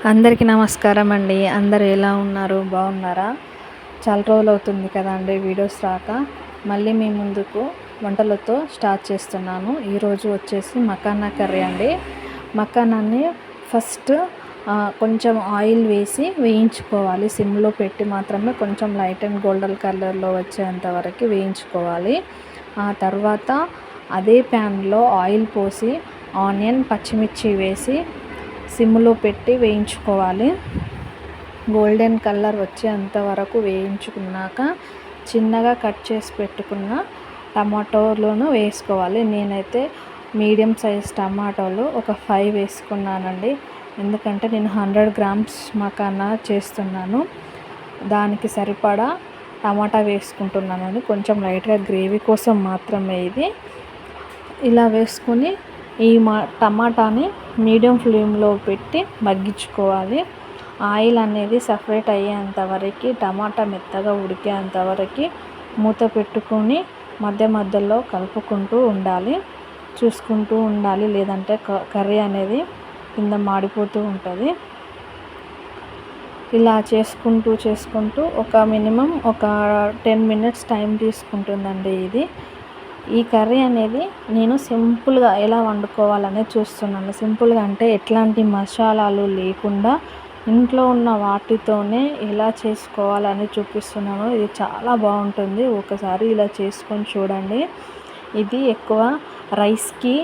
అందరికీ నమస్కారం అండి. అందరూ ఎలా ఉన్నారు? బాగున్నారా? చాలా రోజులు అవుతుంది కదా అండి వీడియోస్ రాక. మళ్ళీ మీ ముందుకు వంటలతో స్టార్ట్ చేస్తున్నాను. ఈరోజు వచ్చేసి మకానా కర్రీ అండి. మకానాన్ని ఫస్ట్ కొంచెం ఆయిల్ వేసి వేయించుకోవాలి. సిమ్లో పెట్టి మాత్రమే కొంచెం లైట్ అండ్ గోల్డెన్ కలర్లో వచ్చేంత వరకు వేయించుకోవాలి. ఆ తర్వాత అదే ప్యాన్లో ఆయిల్ పోసి ఆనియన్, పచ్చిమిర్చి వేసి సిమ్లో పెట్టి వేయించుకోవాలి. గోల్డెన్ కలర్ వచ్చేంత వరకు వేయించుకున్నాక చిన్నగా కట్ చేసి పెట్టుకున్న టమాటోలను వేసుకోవాలి. నేనైతే మీడియం సైజ్ టమాటోలు ఒక 5 వేసుకున్నానండి. ఎందుకంటే నేను 100 గ్రామ్స్ మకానా చేస్తున్నాను. దానికి సరిపడా టమాటా వేసుకుంటున్నానండి. కొంచెం లైట్గా గ్రేవీ కోసం మాత్రమే ఇది. ఇలా వేసుకొని ఈ టమాటాని మీడియం ఫ్లేమ్లో పెట్టి మగ్గించుకోవాలి. ఆయిల్ అనేది సపరేట్ అయ్యేంత వరకు, టమాటా మెత్తగా ఉడికేంత వరకు మూత పెట్టుకొని మధ్య మధ్యలో కలుపుకుంటూ ఉండాలి, చూసుకుంటూ ఉండాలి. లేదంటే కర్రీ అనేది కింద మాడిపోతూ ఉంటుంది. ఇలా చేసుకుంటూ ఒక మినిమం ఒక 10 మినిట్స్ టైం తీసుకుంటుందండి ఇది. ఈ కర్రీ అనేది నేను సింపుల్గా ఎలా వండుకోవాలనేది చూస్తున్నాను. సింపుల్గా అంటే ఎట్లాంటి మసాలాలు లేకుండా ఇంట్లో ఉన్న వాటితోనే ఎలా చేసుకోవాలని చూపిస్తున్నాను. ఇది చాలా బాగుంటుంది. ఒకసారి ఇలా చేసుకొని చూడండి. ఇది ఎక్కువ రైస్కి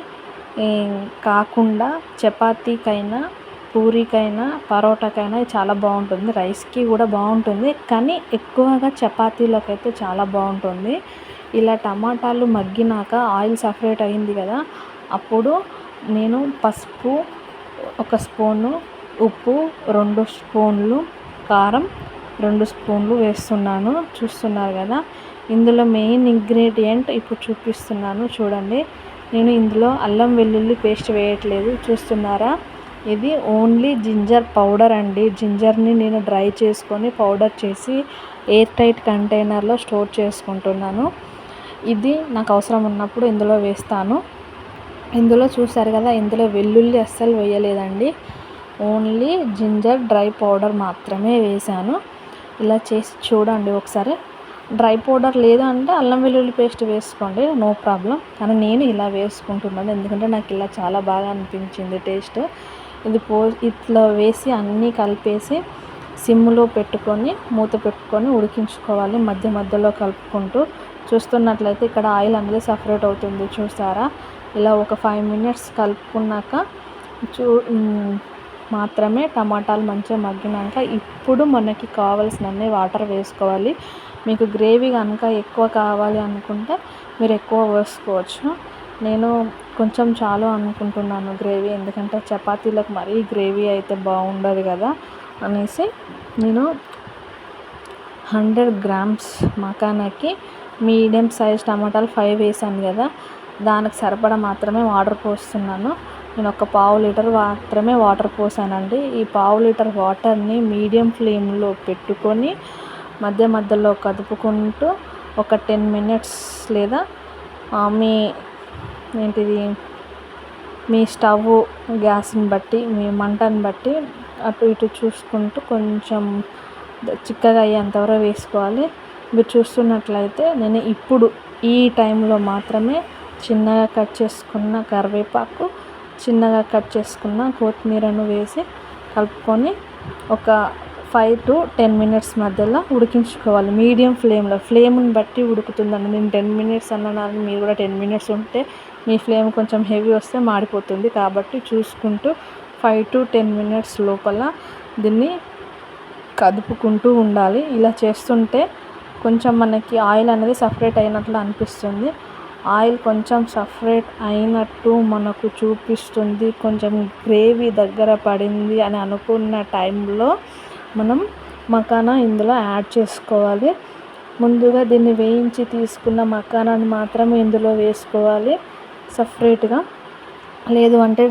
కాకుండా చపాతీకైనా, పూరీకైనా, పరోటాకైనా చాలా బాగుంటుంది. రైస్కి కూడా బాగుంటుంది, కానీ ఎక్కువగా చపాతీలోకి అయితే చాలా బాగుంటుంది. ఇలా టమాటాలు మగ్గినాక ఆయిల్ సపరేట్ అయింది కదా, అప్పుడు నేను పసుపు 1 స్పూను, ఉప్పు 2 స్పూన్లు, కారం 2 స్పూన్లు వేస్తున్నాను. చూస్తున్నారు కదా. ఇందులో మెయిన్ ఇంగ్రీడియంట్ ఇప్పుడు చూపిస్తున్నాను చూడండి. నేను ఇందులో అల్లం వెల్లుల్లి పేస్ట్ వేయట్లేదు. చూస్తున్నారా, ఇది ఓన్లీ జింజర్ పౌడర్ అండి. జింజర్ని నేను డ్రై చేసుకొని పౌడర్ చేసి ఎయిర్ టైట్ కంటైనర్లో స్టోర్ చేసుకుంటున్నాను. ఇది నాకు అవసరం ఉన్నప్పుడు ఇందులో వేస్తాను. ఇందులో చూసారు కదా, ఇందులో వెల్లుల్లి అస్సలు వేయలేదండి. ఓన్లీ జింజర్ డ్రై పౌడర్ మాత్రమే వేశాను. ఇలా చేసి చూడండి ఒకసారి. డ్రై పౌడర్ లేదు అంటే అల్లం వెల్లుల్లి పేస్ట్ వేసుకోండి, నో ప్రాబ్లం. కానీ నేను ఇలా వేసుకుంటున్నాను ఎందుకంటే నాకు ఇలా చాలా బాగా అనిపించింది టేస్ట్. ఇది ఇట్లా వేసి అన్నీ కలిపేసి సిమ్లో పెట్టుకొని మూత పెట్టుకొని ఉడికించుకోవాలి, మధ్య మధ్యలో కలుపుకుంటూ. చూస్తున్నట్లయితే ఇక్కడ ఆయిల్ అనేది సపరేట్ అవుతుంది. చూసారా, ఇలా ఒక 5 మినిట్స్ కలుపుకున్నాక మాత్రమే టమాటాలు మంచిగా మగ్గినాక ఇప్పుడు మనకి కావాల్సినన్ని వాటర్ వేసుకోవాలి. మీకు గ్రేవీ కనుక ఎక్కువ కావాలి అనుకుంటే మీరు ఎక్కువ వేసుకోవచ్చు. నేను కొంచెం చాలు అనుకుంటున్నాను గ్రేవీ, ఎందుకంటే చపాతీలకు మరీ గ్రేవీ అయితే బాగుండదు కదా అనేసి నేను 100 గ్రామ్స్ మకానాకి మీడియం సైజ్ టమాటాలు 5 వేసాను కదా, దానికి సరిపడా మాత్రమే వాటర్ పోస్తున్నాను. నేను ఒక 1/2 లీటర్ మాత్రమే వాటర్ పోసానండి. ఈ 1/2 లీటర్ వాటర్ని మీడియం ఫ్లేమ్లో పెట్టుకొని మధ్య మధ్యలో కదుపుకుంటూ ఒక 10 మినిట్స్ లేదా మీ స్టవ్ గ్యాస్ని బట్టి, మీ మంటని బట్టి అటు ఇటు చూసుకుంటూ కొంచెం చిక్కగా అయ్యేంతవరకు వేసుకోవాలి. మీరు చూస్తున్నట్లయితే నేను ఇప్పుడు ఈ టైంలో మాత్రమే చిన్నగా కట్ చేసుకున్న కరివేపాకు, చిన్నగా కట్ చేసుకున్న కొత్తిమీరను వేసి కలుపుకొని ఒక 5 to 10 మినిట్స్ మధ్యలో ఉడికించుకోవాలి. మీడియం ఫ్లేమ్లో, ఫ్లేమ్ని బట్టి ఉడుకుతుందండి. నేను 10 మినిట్స్ అన్నాను, మీరు కూడా 10 మినిట్స్ ఉంటే మీ ఫ్లేమ్ కొంచెం హెవీ వస్తే మాడిపోతుంది. కాబట్టి చూసుకుంటూ 5 to 10 మినిట్స్ లోపల దీన్ని కదుపుకుంటూ ఉండాలి. ఇలా చేస్తుంటే కొంచెం మనకి ఆయిల్ అనేది సపరేట్ అయినట్లు అనిపిస్తుంది. ఆయిల్ కొంచెం సపరేట్ అయినట్టు మనకు చూపిస్తుంది. కొంచెం గ్రేవీ దగ్గర పడింది అని అనుకున్న టైంలో మనం మకానా ఇందులో యాడ్ చేసుకోవాలి. ముందుగా దీన్ని వేయించి తీసుకున్న మకానాని మాత్రమే ఇందులో వేసుకోవాలి సపరేట్గా. లేదు అంటే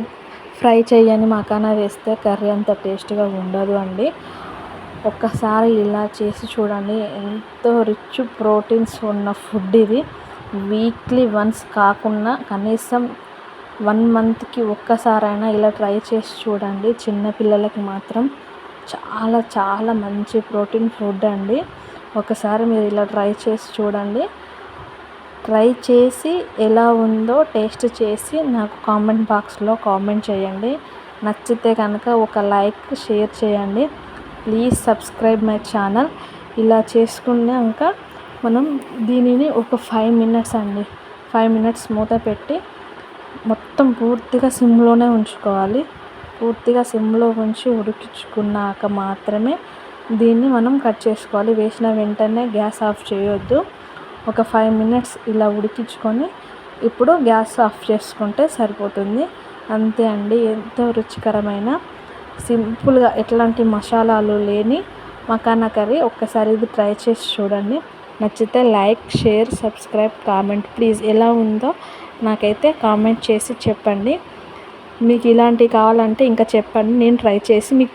ఫ్రై చేయని మకానా వేస్తే కర్రీ అంత టేస్ట్గా ఉండదు అండి. ఒక్కసారి ఇలా చేసి చూడండి. ఎంతో రిచ్ ప్రోటీన్స్ ఉన్న ఫుడ్ ఇది. వీక్లీ వన్స్ కాకుండా కనీసం 1 మంత్కి ఒక్కసారైనా ఇలా ట్రై చేసి చూడండి. చిన్నపిల్లలకి మాత్రం చాలా చాలా మంచి ప్రోటీన్ ఫుడ్ అండి. ఒకసారి మీరు ఇలా ట్రై చేసి చూడండి. ట్రై చేసి ఎలా ఉందో టేస్ట్ చేసి నాకు కామెంట్ బాక్స్లో కామెంట్ చేయండి. నచ్చితే కనుక ఒక లైక్, షేర్ చేయండి. Please subscribe my channel. ఇలా చేసుకున్నాక మనం దీనిని ఒక 5 మినిట్స్ అండి, 5 మినిట్స్ మూత పెట్టి మొత్తం పూర్తిగా సిమ్లోనే ఉంచుకోవాలి. పూర్తిగా సిమ్లో ఉంచి ఉడికించుకున్నాక మాత్రమే దీన్ని మనం కట్ చేసుకోవాలి. వేసిన వెంటనే గ్యాస్ ఆఫ్ చేయొద్దు. ఒక 5 మినిట్స్ ఇలా ఉడికించుకొని ఇప్పుడు గ్యాస్ ఆఫ్ చేసుకుంటే సరిపోతుంది. అంతే అండి. ఎంతో రుచికరమైన సింపుల్గా ఎట్లాంటి మసాలాలు లేని మకానా కర్రీ. ఒక్కసారి ఇది ట్రై చేసి చూడండి. నచ్చితే like, share, subscribe, comment. Please ఎలా ఉందో నాకైతే కామెంట్ చేసి చెప్పండి. మీకు ఇలాంటివి కావాలంటే ఇంకా చెప్పండి, నేను ట్రై చేసి మీకు